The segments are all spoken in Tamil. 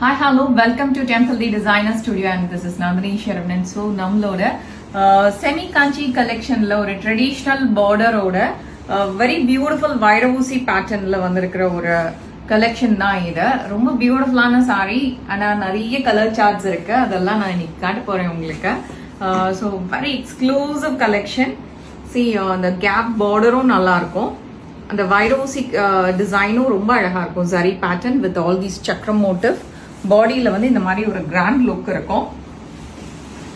Hi, hello, welcome to Temple the Designer Studio and this is Nandini Sharavanan. So, நம்மளோட semi kanchi collectionல ஒரு traditional border ஓட very beautiful வைரவூசி patternல வந்திருக்கிற ஒரு collection தான் இது. ரொம்ப பியூட்டிஃபுல்லான saree ஆனா நிறைய கலர் சார்ட்ஸ் இருக்கு. அதெல்லாம் நான் இன்னைக்கு காட்ட போறேன் உங்களுக்கு. So, very exclusive collection. See, அந்த gap borderம் நல்லா இருக்கும். அந்த வைரவூசி டிசைனும் ரொம்ப அழகா இருக்கும். zari pattern with all these chakram motif. பாடியில் வந்து இந்த மாதிரி ஒரு கிராண்ட் லுக் இருக்கும்.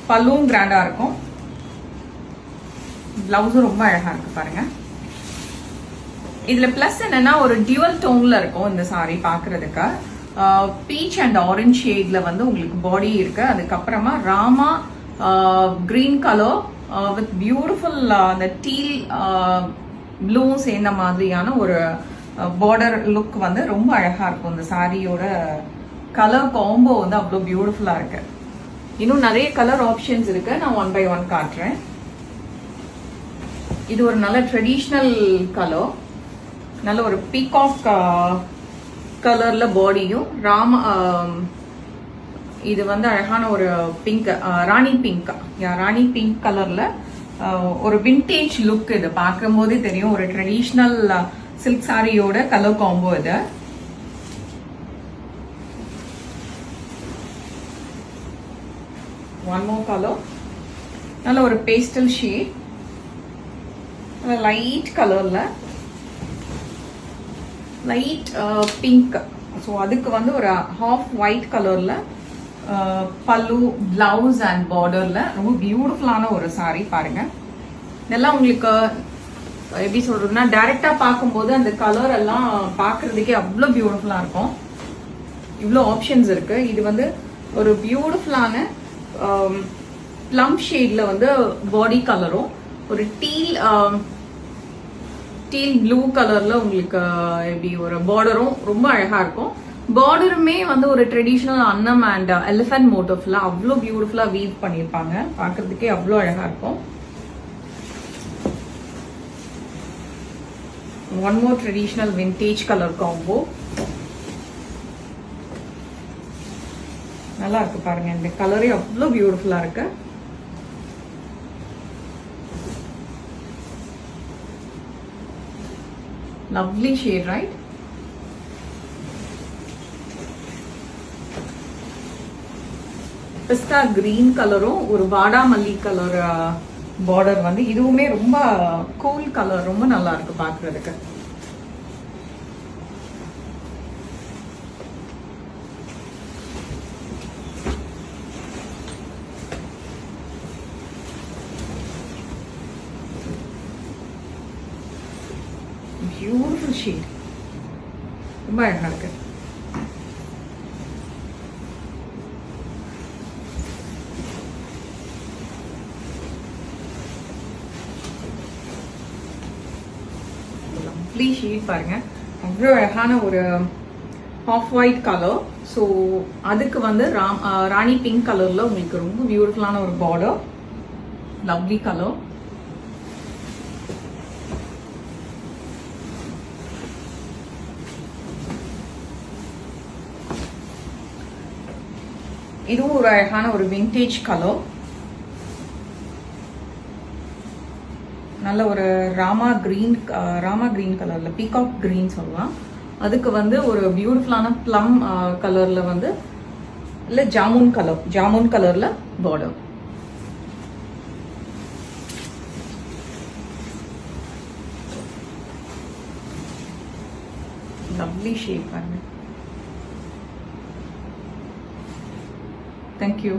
பல்லும் கிராண்டா இருக்கும். பிளவுஸும் ரொம்ப அழகா இருக்கு பாருங்க. இதுல பிளஸ் என்னன்னா ஒரு டியூவல் டோன்ல இருக்கும் இந்த சாரி பாக்குறதுக்கு. பீச் அண்ட் ஆரஞ்ச் ஷேட்ல வந்து உங்களுக்கு பாடி இருக்கு. அதுக்கப்புறமா Rama green colour with beautiful அந்த டீல் ப்ளூ சேர்ந்த மாதிரியான ஒரு பார்டர் லுக் வந்து ரொம்ப அழகா இருக்கும். இந்த சாரியோட கலர் காம்போ வந்து அவ்வளோ பியூட்டிஃபுல்லா இருக்கு. இன்னும் நிறைய கலர் ஆப்ஷன்ஸ் இருக்கு. நான் ஒன் பை ஒன் காட்டுறேன். இது ஒரு நல்ல ட்ரெடிஷ்னல் கலர், நல்ல ஒரு பீகாக் கலர்ல பாடியும் இது வந்து அழகான ஒரு பிங்க், ராணி பிங்க் கலர்ல ஒரு விண்டேஜ் லுக். இது பார்க்கும் போதே தெரியும் ஒரு ட்ரெடிஷ்னல் சில்க் சாரியோட கலர் காம்போ இது. One more color, நல்ல ஒரு பேஸ்டல் ஷேட், லைட் கலர்ல லைட் பிங்க். ஸோ அதுக்கு வந்து ஒரு ஹாஃப் ஒயிட் கலர்ல பல்லு, பிளவுஸ் அண்ட் பார்டர்ல ரொம்ப பியூட்டிஃபுல்லான ஒரு சாரி பாருங்க. இதெல்லாம் உங்களுக்கு எப்படி சொல்றதுன்னா டைரக்டா பார்க்கும்போது அந்த கலர் எல்லாம் பார்க்கறதுக்கே அவ்வளோ பியூட்டிஃபுல்லா இருக்கும். இவ்வளோ ஆப்ஷன்ஸ் இருக்கு. இது வந்து ஒரு பியூட்டிஃபுல்லான பிளம் ஷேட்ல வந்து பாடி கலரும் ஒரு டீல் ப்ளூ கலர்ல உங்களுக்கு எப்படி ஒரு பார்டரும் ரொம்ப அழகா இருக்கும். பார்டருமே வந்து ஒரு ட்ரெடிஷ்னல் அன்னம் அண்ட் எலிஃபென்ட் மோட்டிவ்ல அவ்வளோ பியூட்டிஃபுல்லா வீவ் பண்ணியிருப்பாங்க. பார்க்கறதுக்கே அவ்வளோ அழகா இருக்கும். One more traditional vintage colour combo நல்லா இருக்கு பாருங்க. இந்த கலரே அவ்வளோ பியூட்டிஃபுல்லா இருக்கு. Lovely shade, right? Pista green கலரும் ஒரு வாடாமல்லி கலர் பார்டர் வந்து இதுவுமே ரொம்ப கூல் கலர், ரொம்ப நல்லா இருக்கு பாக்குறதுக்கு. பியூட்டிஃபுல் ஷேட், ரொம்ப அழகா இருக்கு. லவ்லி ஷேட் பாருங்க. அவ்வளோ அழகான ஒரு ஆஃப் ஒயிட் கலர். ஸோ அதுக்கு வந்து ராணி பிங்க் கலர்ல உங்களுக்கு ரொம்ப பியூட்டிஃபுல்லான ஒரு பார்டர், லவ்லி கலர். இதுவும் ஒரு அழகான ஒரு விண்டேஜ் கலர், நல்ல ஒரு ராமா கிரீன் கலர்ல பீகாக் கிரீன் சொல்லலாம். அதுக்கு வந்து ஒரு பியூட்டிஃபுல்லான பிளம் கலர்ல வந்து இல்ல ஜாமுன் கலர்ல பார்டர். லவ்லி ஷேட் பாருங்க. Thank you.